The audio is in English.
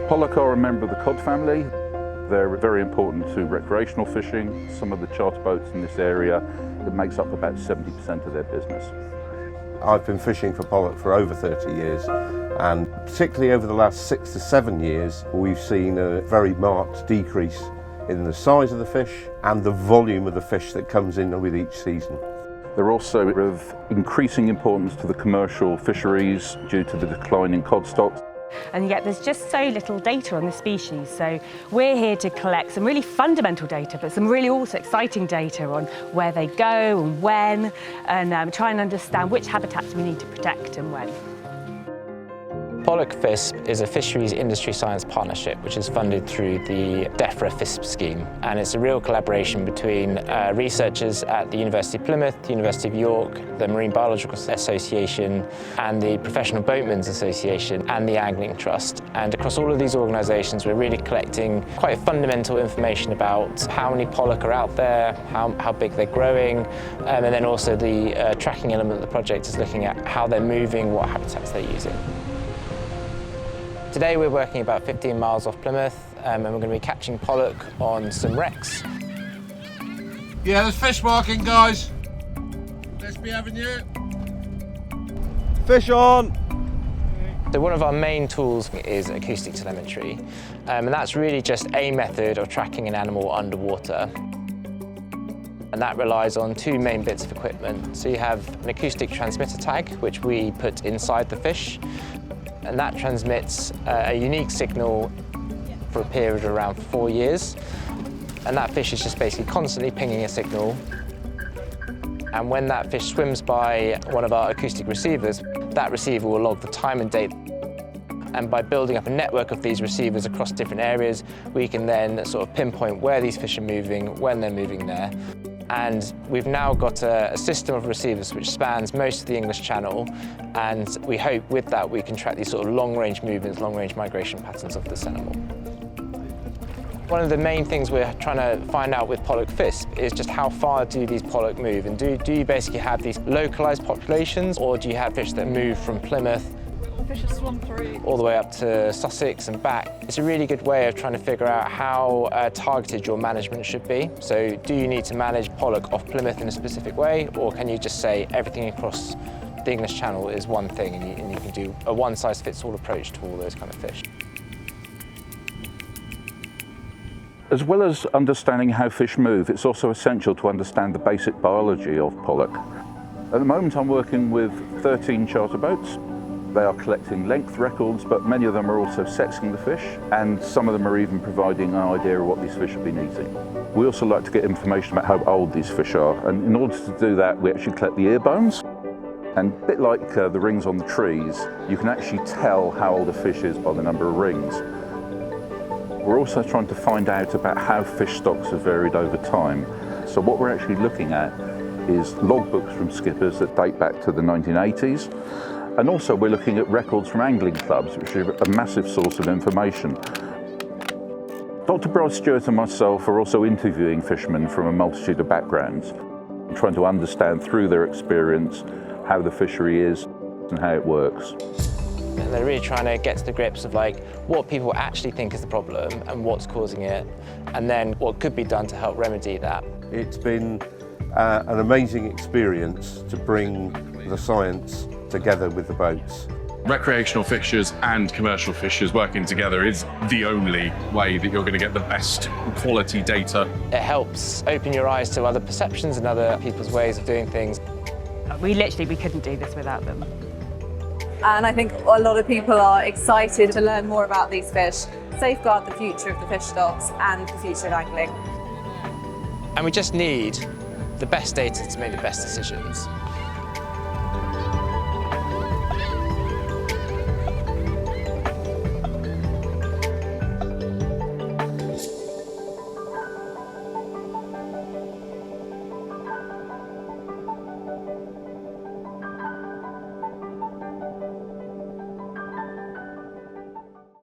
Pollack are a member of the cod family. They're very important to recreational fishing. Some of the charter boats in this area, it makes up about 70% of their business. I've been fishing for pollock for over 30 years, and particularly over the last 6 to 7 years, we've seen a very marked decrease in the size of the fish and the volume of the fish that comes in with each season. They're also of increasing importance to the commercial fisheries due to the decline in cod stocks. And yet there's just so little data on the species, so we're here to collect some really fundamental data, but some really also exciting data on where they go and when, and try and understand which habitats we need to protect and when. Pollack FISP is a fisheries industry science partnership which is funded through the Devon and FISP scheme, and it's a real collaboration between researchers at the University of Plymouth, the University of York, the Marine Biological Association and the Professional Boatmen's Association and the Angling Trust. And across all of these organisations we're really collecting quite fundamental information about how many pollock are out there, how big they're growing, and then also the tracking element of the project is looking at how they're moving, what habitats they're using. Today we're working about 15 miles off Plymouth, and we're going to be catching pollock on some wrecks. Yeah, there's fish marking, guys. SP Avenue. Fish on! So one of our main tools is acoustic telemetry, and that's really just a method of tracking an animal underwater. And that relies on two main bits of equipment. So you have an acoustic transmitter tag, which we put inside the fish, and that transmits a unique signal for a period of around 4 years. And that fish is just basically constantly pinging a signal. And when that fish swims by one of our acoustic receivers, that receiver will log the time and date. And by building up a network of these receivers across different areas, we can then sort of pinpoint where these fish are moving, when they're moving there. And we've now got a system of receivers which spans most of the English Channel, and we hope with that we can track these sort of long-range movements, long-range migration patterns of this animal. One of the main things we're trying to find out with Pollack FISP is just how far do these pollock move, and do you basically have these localised populations, or do you have fish that move from Plymouth fish have swum through all the way up to Sussex and back? It's a really good way of trying to figure out how targeted your management should be. So do you need to manage pollock off Plymouth in a specific way, or can you just say everything across the English Channel is one thing and you can do a one-size-fits-all approach to all those kind of fish? As well as understanding how fish move, it's also essential to understand the basic biology of pollock. At the moment I'm working with 13 charter boats. They are collecting length records, but many of them are also sexing the fish, and some of them are even providing an idea of what these fish have been eating. We also like to get information about how old these fish are, and in order to do that we actually collect the ear bones. And a bit like the rings on the trees, you can actually tell how old a fish is by the number of rings. We're also trying to find out about how fish stocks have varied over time. So what we're actually looking at is logbooks from skippers that date back to the 1980s. And also we're looking at records from angling clubs, which are a massive source of information. Dr. Bryce Stewart and myself are also interviewing fishermen from a multitude of backgrounds, trying to understand through their experience how the fishery is and how it works. And they're really trying to get to the grips of like what people actually think is the problem and what's causing it, and then what could be done to help remedy that. It's been an amazing experience to bring the science together with the boats. Recreational fishers and commercial fishers working together is the only way that you're going to get the best quality data. It helps open your eyes to other perceptions and other people's ways of doing things. We couldn't do this without them. and I think a lot of people are excited to learn more about these fish, safeguard the future of the fish stocks and the future of angling. And we just need the best data to make the best decisions.